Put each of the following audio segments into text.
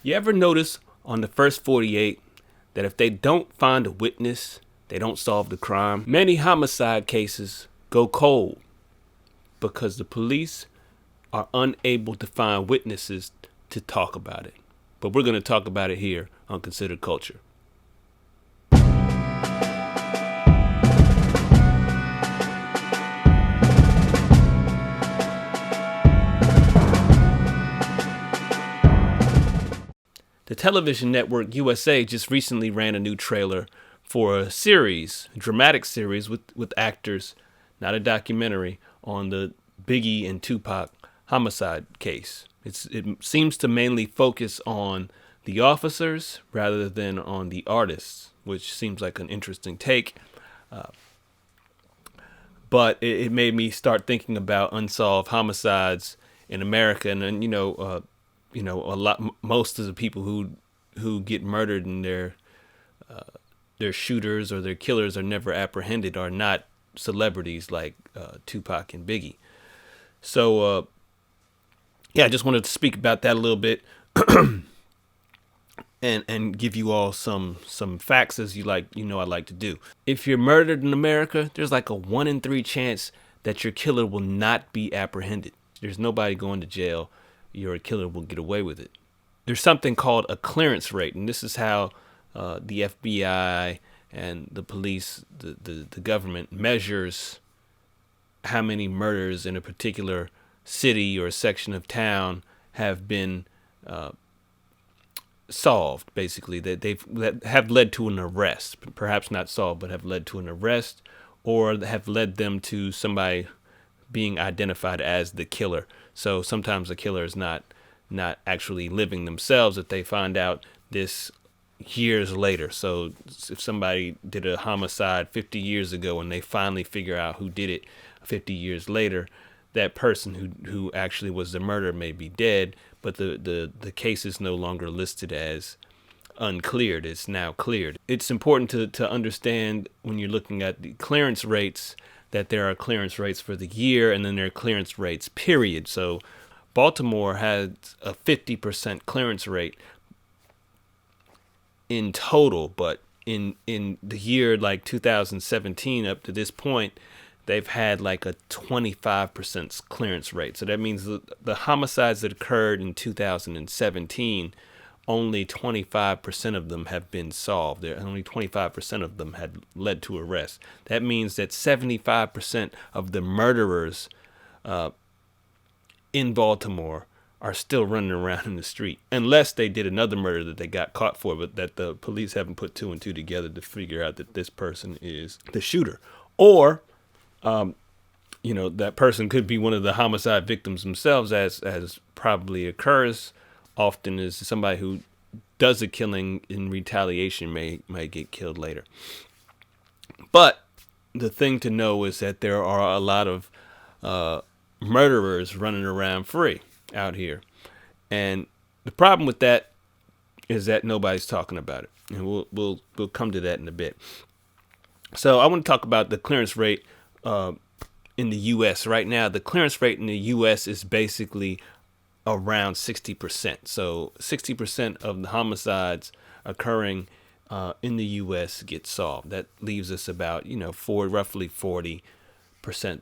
You ever notice on the first 48 that if they don't find a witness, they don't solve the crime? Many homicide cases go cold because the police are unable to find witnesses to talk about it. But we're going to talk about it here on Considered Culture. The television network USA just recently ran a new trailer for a dramatic series with actors, not a documentary, on the B.I.G and Tupac homicide case. It seems to mainly focus on the officers rather than on the artists, which seems like an interesting take. But it made me start thinking about unsolved homicides in America, and most of the people who get murdered and their shooters or their killers are never apprehended are not celebrities like Tupac and B.I.G. So I just wanted to speak about that a little bit and give you all some facts as I like to do. If you're murdered in America, there's like a 1 in 3 chance that your killer will not be apprehended. There's nobody going to jail. Your killer will get away with it. There's something called a clearance rate, and this is how the FBI and the police, the government measures how many murders in a particular city or section of town have been solved, basically, that have led to an arrest. Perhaps not solved, but have led to an arrest, or have led them to somebody being identified as the killer. So sometimes the killer is not actually living themselves, if they find out this years later. So if somebody did a homicide 50 years ago and they finally figure out who did it 50 years later, that person who actually was the murderer may be dead, but the case is no longer listed as uncleared. It's now cleared. It's important to understand when you're looking at the clearance rates that there are clearance rates for the year, and then there are clearance rates, period. So Baltimore had a 50% clearance rate in total, but in the year like 2017 up to this point, they've had like a 25% clearance rate. So that means the homicides that occurred in 2017, only 25% of them have been solved. Only 25% of them had led to arrest. That means that 75% of the murderers in Baltimore are still running around in the street, unless they did another murder that they got caught for, but that the police haven't put 2 and 2 together to figure out that this person is the shooter. Or, that person could be one of the homicide victims themselves, as probably occurs often, is somebody who does a killing in retaliation may get killed later. But the thing to know is that there are a lot of murderers running around free out here, and the problem with that is that nobody's talking about it, and we'll come to that in a bit. So I want to talk about the clearance rate in the U.S. right now. The clearance rate in the U.S. is basically around 60%. So 60% of the homicides occurring in the U.S. get solved. That leaves us about roughly 40%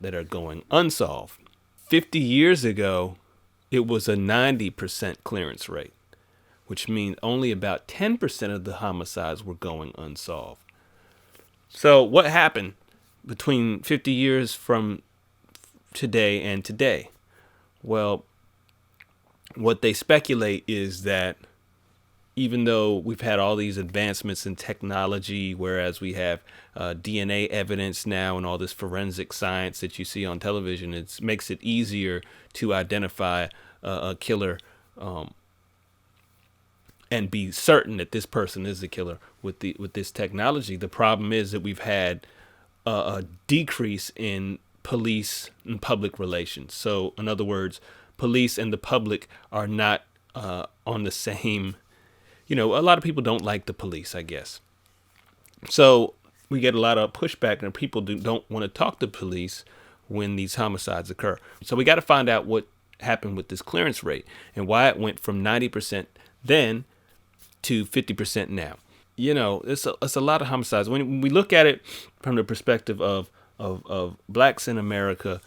that are going unsolved. 50 years ago, it was a 90% clearance rate, which means only about 10% of the homicides were going unsolved. So what happened between 50 years from today and today? Well, what they speculate is that even though we've had all these advancements in technology, whereas we have DNA evidence now and all this forensic science that you see on television, it makes it easier to identify a killer and be certain that this person is the killer with this technology. The problem is that we've had a decrease in police and public relations. So in other words, police and the public are not on the same, a lot of people don't like the police, I guess. So we get a lot of pushback, and people don't want to talk to police when these homicides occur. So we got to find out what happened with this clearance rate and why it went from 90% then to 50% now. You know, it's a lot of homicides. When we look at it from the perspective of blacks in America,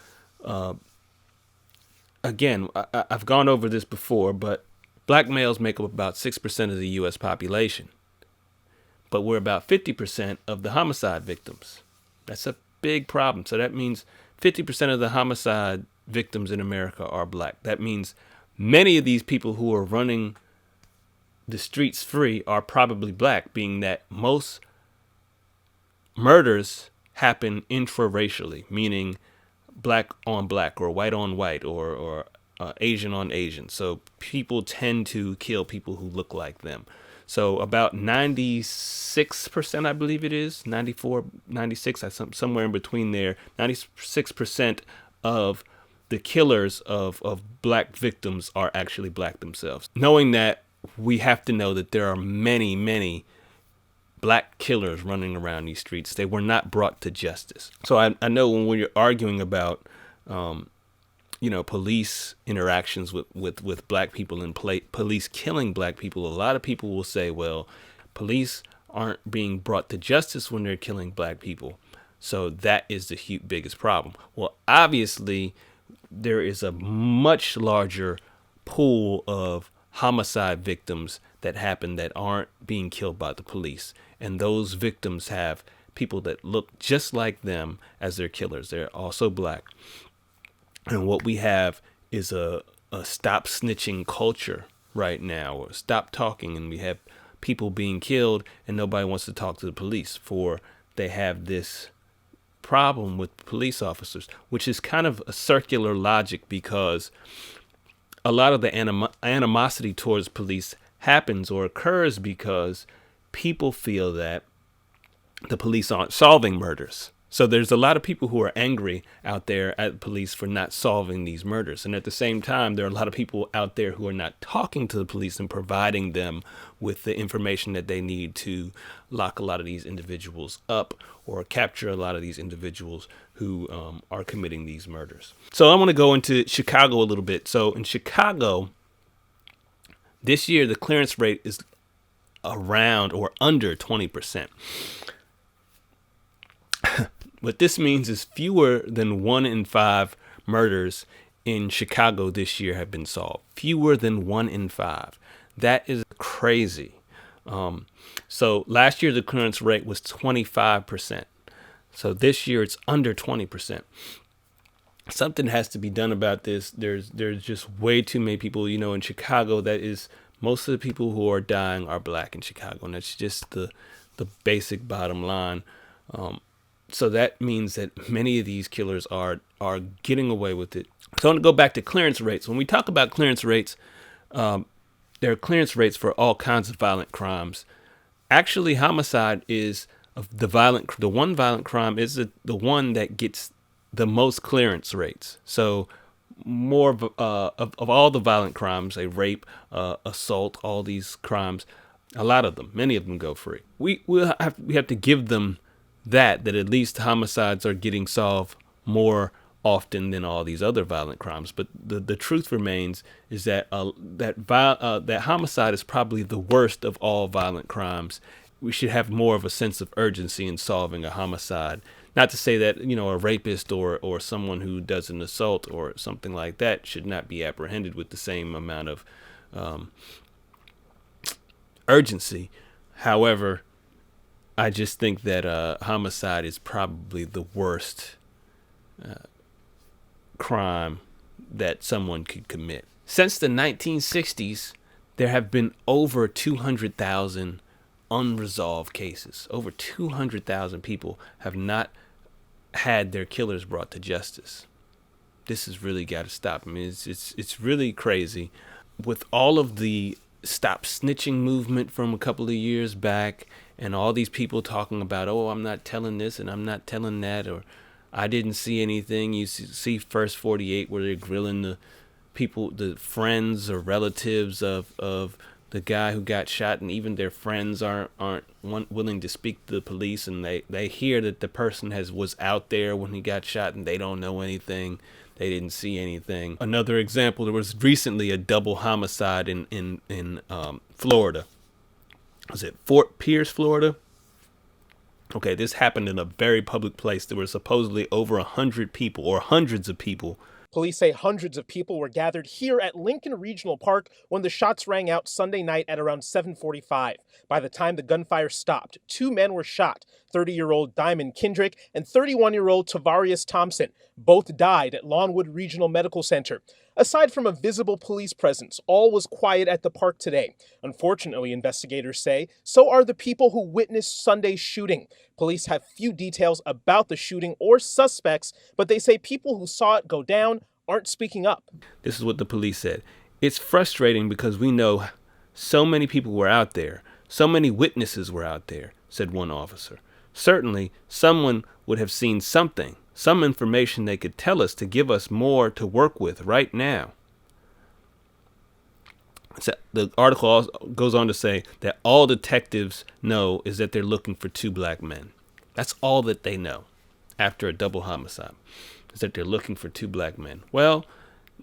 again, I've gone over this before, but black males make up about 6% of the U.S. population. But we're about 50% of the homicide victims. That's a big problem. So that means 50% of the homicide victims in America are black. That means many of these people who are running the streets free are probably black, being that most murders happen intraracially, meaning black on black or white on white or Asian on Asian. So people tend to kill people who look like them. So about 96%, I believe it is, 94, 96, somewhere in between there, 96% of the killers of black victims are actually black themselves. Knowing that, we have to know that there are many, many black killers running around these streets. They were not brought to justice. So I know when we're arguing about, police interactions with black people and police killing black people, a lot of people will say, well, police aren't being brought to justice when they're killing black people. So that is the biggest problem. Well, obviously, there is a much larger pool of homicide victims that happen that aren't being killed by the police. And those victims have people that look just like them as their killers. They're also black. And what we have is a stop snitching culture right now, or stop talking. And we have people being killed and nobody wants to talk to the police, for they have this problem with police officers, which is kind of a circular logic, because a lot of the animosity towards police happens or occurs because people feel that the police aren't solving murders. So there's a lot of people who are angry out there at police for not solving these murders. And at the same time, there are a lot of people out there who are not talking to the police and providing them with the information that they need to lock a lot of these individuals up or capture a lot of these individuals who are committing these murders. So I want to go into Chicago a little bit. So in Chicago, this year, the clearance rate is around or under 20%. What this means is fewer than 1 in 5 murders in Chicago this year have been solved. Fewer than 1 in 5. That is crazy. So last year, the clearance rate was 25%. So this year, it's under 20%. Something has to be done about this. There's just way too many people, in Chicago. That is, most of the people who are dying are black in Chicago. And that's just the basic bottom line. So that means that many of these killers are getting away with it. So I want to go back to clearance rates. When we talk about clearance rates, there are clearance rates for all kinds of violent crimes. Actually, homicide is the one violent crime is the one that gets the most clearance rates. So more of all the violent crimes, a rape, assault, all these crimes, many of them go free. We have to give them that at least homicides are getting solved more often than all these other violent crimes. But the truth remains is that that homicide is probably the worst of all violent crimes. We should have more of a sense of urgency in solving a homicide. Not to say that, a rapist or someone who does an assault or something like that should not be apprehended with the same amount of urgency. However, I just think that homicide is probably the worst crime that someone could commit. Since the 1960s, there have been over 200,000 unresolved cases. Over 200,000 people have not had their killers brought to justice. This has really got to stop. I mean, it's really crazy. With all of the Stop SNitching movement from a couple of years back, and all these people talking about, oh, I'm not telling this and I'm not telling that, or I didn't see anything. You see First 48 where they're grilling the people, the friends or relatives of the guy who got shot, and even their friends aren't willing to speak to the police, and they hear that the person was out there when he got shot and they don't know anything. They didn't see anything. Another example, there was recently a double homicide in Florida. Was it Fort Pierce, Florida? Okay, this happened in a very public place. There were supposedly over 100 people or hundreds of people. Police say hundreds of people were gathered here at Lincoln Regional Park when the shots rang out Sunday night at around 7:45. By the time the gunfire stopped, two men were shot, 30-year-old Diamond Kendrick and 31-year-old Tavarius Thompson. Both died at Lawnwood Regional Medical Center. Aside from a visible police presence, all was quiet at the park today. Unfortunately, investigators say, so are the people who witnessed Sunday's shooting. Police have few details about the shooting or suspects, but they say people who saw it go down aren't speaking up. This is what the police said. It's frustrating because we know so many people were out there. So many witnesses were out there, said one officer. Certainly, someone would have seen something, some information they could tell us to give us more to work with right now. So the article also goes on to say that all detectives know is that they're looking for two black men. That's all that they know after a double homicide, is that they're looking for two black men. Well,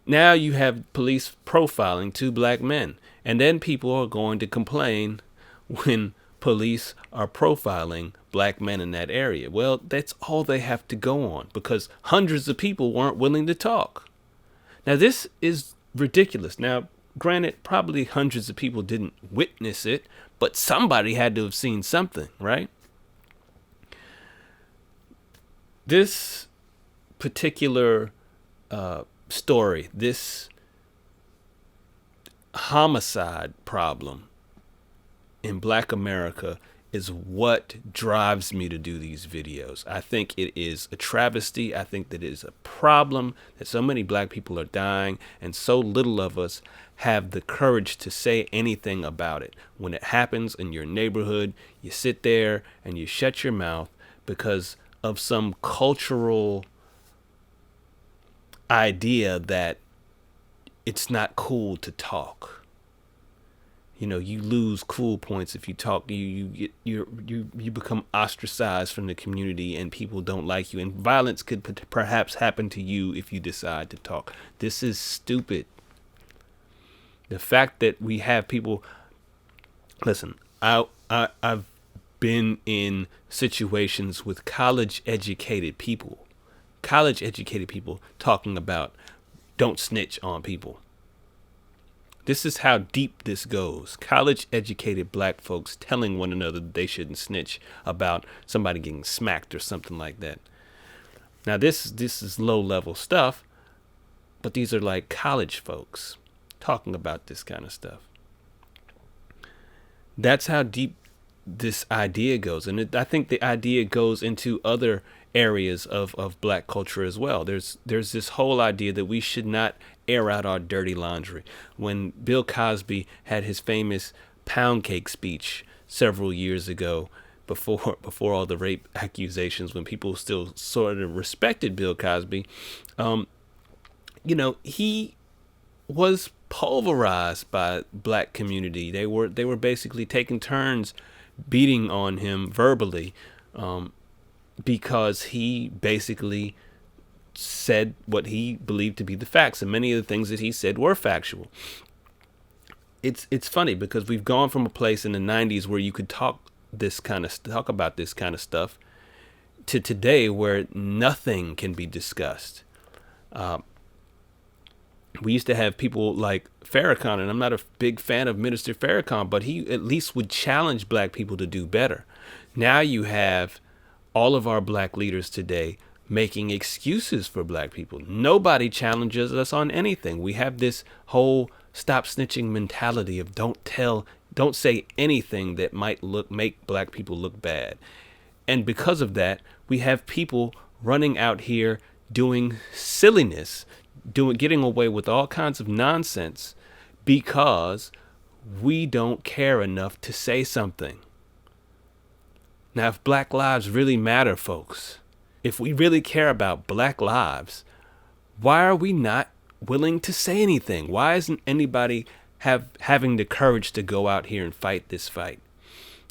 now you have police profiling two black men, and then people are going to complain when police are profiling black men in that area. Well, that's all they have to go on because hundreds of people weren't willing to talk. Now, this is ridiculous. Now, granted, probably hundreds of people didn't witness it, but somebody had to have seen something, right? This particular story, this homicide problem in Black America is what drives me to do these videos. I think it is a travesty. I think that it is a problem that so many black people are dying and so little of us have the courage to say anything about it. When it happens in your neighborhood, you sit there and you shut your mouth because of some cultural idea that it's not cool to talk. You know, you lose cool points if you talk. You become ostracized from the community, and people don't like you. And violence could perhaps happen to you if you decide to talk. This is stupid. The fact that we have people. Listen, I've been in situations with college-educated people talking about don't snitch on people. This is how deep this goes. College-educated black folks telling one another that they shouldn't snitch about somebody getting smacked or something like that. Now, this is low-level stuff, but these are like college folks talking about this kind of stuff. That's how deep this idea goes. And I think the idea goes into other areas of black culture as well. There's this whole idea that we should not air out our dirty laundry. When Bill Cosby had his famous pound cake speech several years ago, before all the rape accusations, when people still sort of respected Bill Cosby, he was pulverized by black community. They were basically taking turns beating on him verbally, because he basically said what he believed to be the facts, and many of the things that he said were factual. It's funny because we've gone from a place in the 90s where you could talk about this kind of stuff to today where nothing can be discussed. We used to have people like Farrakhan, and I'm not a big fan of Minister Farrakhan, but he at least would challenge black people to do better. Now you have all of our black leaders today making excuses for black people. Nobody challenges us on anything. We have this whole stop snitching mentality of don't say anything that might make black people look bad. And because of that, we have people running out here doing silliness, getting away with all kinds of nonsense because we don't care enough to say something. Now, if black lives really matter, folks, if we really care about black lives, why are we not willing to say anything? Why isn't anybody having the courage to go out here and fight this fight?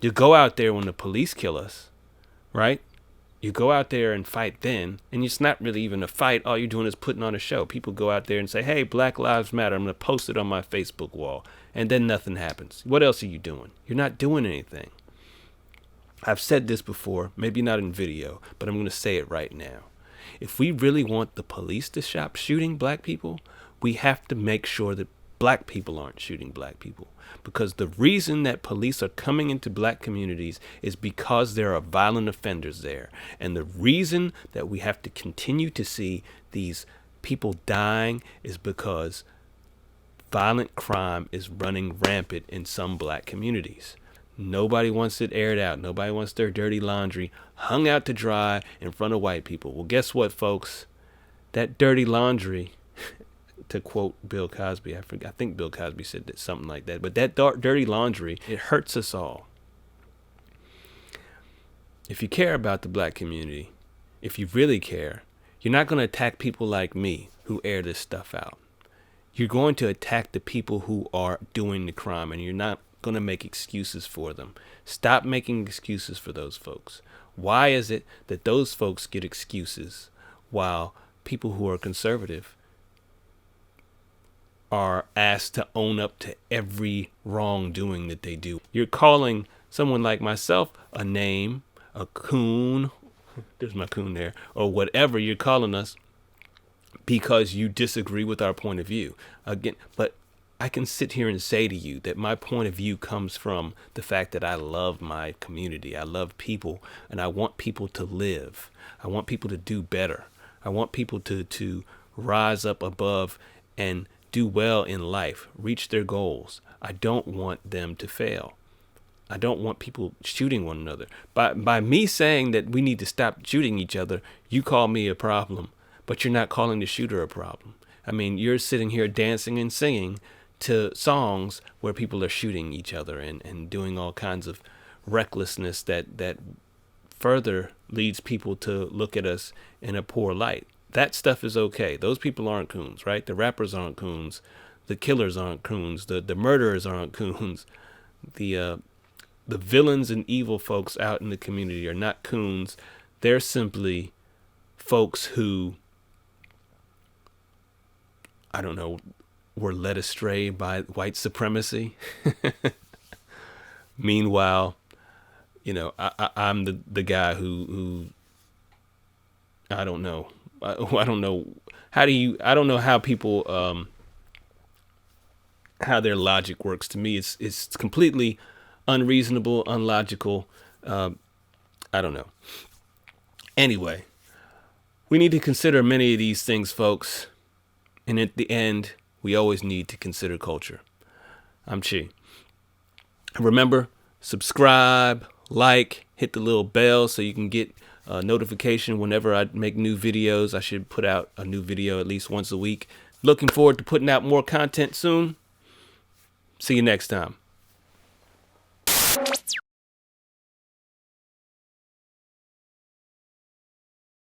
You go out there when the police kill us, right? You go out there and fight then, and it's not really even a fight. All you're doing is putting on a show. People go out there and say, hey, Black Lives Matter. I'm going to post it on my Facebook wall. And then nothing happens. What else are you doing? You're not doing anything. I've said this before, maybe not in video, but I'm going to say it right now. If we really want the police to stop shooting black people, we have to make sure that black people aren't shooting black people. Because the reason that police are coming into black communities is because there are violent offenders there. And the reason that we have to continue to see these people dying is because violent crime is running rampant in some black communities. Nobody wants it aired out. Nobody wants their dirty laundry hung out to dry in front of white people. Well, guess what, folks? That dirty laundry, to quote Bill Cosby, I think Bill Cosby said that, something like that. But that dirty laundry, it hurts us all. If you care about the black community, if you really care, you're not going to attack people like me who air this stuff out. You're going to attack the people who are doing the crime, and you're not going to make excuses for them. Stop making excuses for those folks. Why is it that those folks get excuses while people who are conservative are asked to own up to every wrongdoing that they do? You're calling someone like myself a name, a coon, there's my coon there, or whatever you're calling us because you disagree with our point of view. Again, but I can sit here and say to you that my point of view comes from the fact that I love my community. I love people, and I want people to live. I want people to do better. I want people to rise up above and do well in life, reach their goals. I don't want them to fail. I don't want people shooting one another. By me saying that we need to stop shooting each other, you call me a problem, but you're not calling the shooter a problem. I mean, you're sitting here dancing and singing to songs where people are shooting each other and doing all kinds of recklessness that further leads people to look at us in a poor light. That stuff is okay. Those people aren't coons, right? The rappers aren't coons. The killers aren't coons. The murderers aren't coons. The villains and evil folks out in the community are not coons. They're simply folks who, I don't know, were led astray by white supremacy. Meanwhile, you know, I'm the guy who I don't know. I don't know. I don't know how people, how their logic works. To me, it's completely unreasonable, unlogical. I don't know. Anyway, we need to consider many of these things, folks. And at the end, we always need to consider culture. I'm Chi. Remember, subscribe, like, hit the little bell so you can get a notification whenever I make new videos. I should put out a new video at least once a week. Looking forward to putting out more content soon. See you next time.